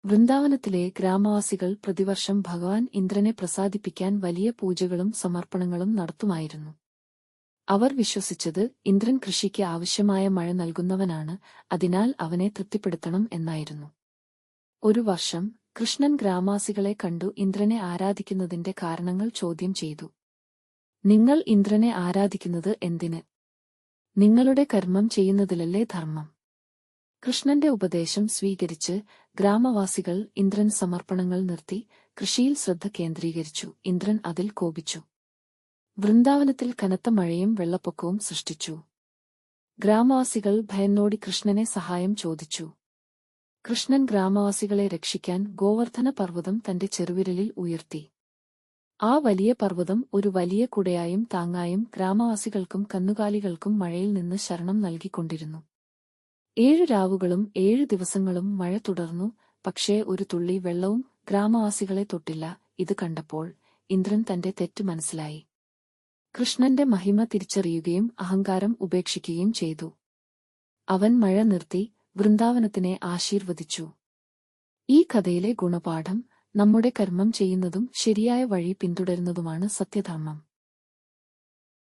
വൃന്ദാവനത്തിലെ ഗ്രാമവാസികൾ പ്രതിവർഷം ഭഗവാൻ ഇന്ദ്രനെ പ്രസാദിപ്പിക്കാൻ വലിയ പൂജകളും സമർപ്പണങ്ങളും നടത്തുമായിരുന്നു. അവർ വിശ്വസിച്ചത് ഇന്ദ്രൻ കൃഷിക്ക് ആവശ്യമായ മഴ നൽകുന്നവനാണ്, അതിനാൽ അവനെ തൃപ്തിപ്പെടുത്തണം എന്നായിരുന്നു. ഒരു വർഷം കൃഷ്ണൻ ഗ്രാമവാസികളെ കണ്ടു ഇന്ദ്രനെ ആരാധിക്കുന്നതിന്റെ കാരണങ്ങൾ ചോദ്യം ചെയ്തു. നിങ്ങൾ ഇന്ദ്രനെ ആരാധിക്കുന്നത് എന്തിന്? നിങ്ങളുടെ കർമ്മം ചെയ്യുന്നതിലല്ലേ ധർമ്മം? കൃഷ്ണന്റെ ഉപദേശം സ്വീകരിച്ച് ഗ്രാമവാസികൾ ഇന്ദ്രൻ സമർപ്പണങ്ങൾ നിർത്തി കൃഷിയിൽ ശ്രദ്ധ കേന്ദ്രീകരിച്ചു. ഇന്ദ്രൻ അതിൽ കോപിച്ചു. വൃന്ദാവനത്തിൽ കനത്ത മഴയും വെള്ളപ്പൊക്കവും സൃഷ്ടിച്ചു. ഗ്രാമവാസികൾ ഭയന്നോടി കൃഷ്ണനെ സഹായം ചോദിച്ചു. കൃഷ്ണൻ ഗ്രാമവാസികളെ രക്ഷിക്കാൻ ഗോവർദ്ധന പർവ്വതം തന്റെ ചെറുവിരലിൽ ഉയർത്തി. ആ വലിയ പർവ്വതം ഒരു വലിയ കുടയായും താങ്ങായും ഗ്രാമവാസികൾക്കും കന്നുകാലികൾക്കും മഴയിൽ നിന്ന് ശരണം നൽകിക്കൊണ്ടിരുന്നു. 7 രാവുകളും 7 ദിവസങ്ങളും മഴ തുടർന്നു, പക്ഷേ ഒരു തുള്ളി വെള്ളവും ഗ്രാമവാസികളെ തൊട്ടില്ല. ഇത് കണ്ടപ്പോൾ ഇന്ദ്രൻ തന്റെ തെറ്റ് മനസ്സിലായി. കൃഷ്ണന്റെ മഹിമ തിരിച്ചറിയുകയും അഹങ്കാരം ഉപേക്ഷിക്കുകയും ചെയ്തു. അവൻ മഴ നിർത്തി വൃന്ദാവനത്തിനെ ആശീർവദിച്ചു. ഈ കഥയിലെ ഗുണപാഠം: നമ്മുടെ കർമ്മം ചെയ്യുന്നതും ശരിയായ വഴി പിന്തുടരുന്നതുമാണ് സത്യധർമ്മം.